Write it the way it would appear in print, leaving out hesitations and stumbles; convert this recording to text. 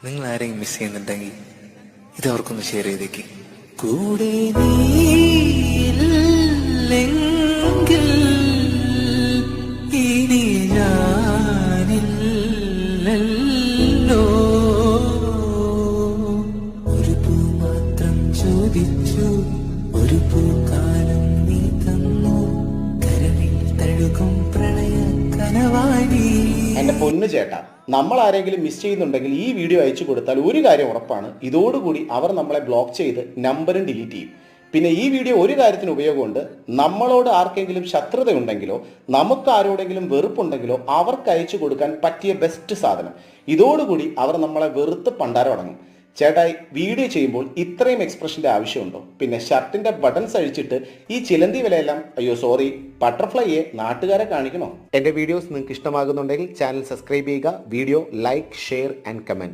നിങ്ങൾ ആരെങ്കിലും മിസ് ചെയ്യുന്നുണ്ടെങ്കിൽ ഇത് അവർക്കൊന്ന് ഷെയർ ചെയ്തേക്ക്. കൂടെ നീയില്ലെങ്കിൽ ഇനി ഞാനില്ലല്ലോ. ഒരു പൂ മാത്രം ചോദിച്ചു, ഒരു പൂക്കാലം നീ തന്നു, കരളിൽ തഴുകും പ്രണയ കനവായി. എൻ്റെ പൊന്നു ചേട്ടാ, നമ്മൾ ആരെങ്കിലും മിസ് ചെയ്യുന്നുണ്ടെങ്കിൽ ഈ വീഡിയോ അയച്ചു കൊടുത്താൽ ഒരു കാര്യം ഉറപ്പാണ്, ഇതോടുകൂടി അവർ നമ്മളെ ബ്ലോക്ക് ചെയ്ത് നമ്പറും ഡിലീറ്റ് ചെയ്യും. പിന്നെ ഈ വീഡിയോ ഒരു കാര്യത്തിന് ഉപയോഗമുണ്ട്. നമ്മളോട് ആർക്കെങ്കിലും ശത്രുതയുണ്ടെങ്കിലോ നമുക്ക് ആരോടെങ്കിലും വെറുപ്പുണ്ടെങ്കിലോ അവർക്ക് അയച്ചു കൊടുക്കാൻ പറ്റിയ ബെസ്റ്റ് സാധനം. ഇതോടുകൂടി അവർ നമ്മളെ വെറുത്ത് പണ്ടാരം അടങ്ങും. ചേട്ടായി, വീഡിയോ ചെയ്യുമ്പോൾ ഇത്രയും എക്സ്പ്രഷൻ്റെ ആവശ്യമുണ്ടോ? പിന്നെ ഷർട്ടിൻ്റെ ബട്ടൺസ് അഴിച്ചിട്ട് ഈ ചിലന്തി വിലയെല്ലാം ബട്ടർഫ്ലൈയെ നാട്ടുകാരെ കാണിക്കണോ? എൻ്റെ വീഡിയോസ് നിങ്ങൾക്ക് ഇഷ്ടമാകുന്നുണ്ടെങ്കിൽ ചാനൽ സബ്സ്ക്രൈബ് ചെയ്യുക. Video like, share and comment.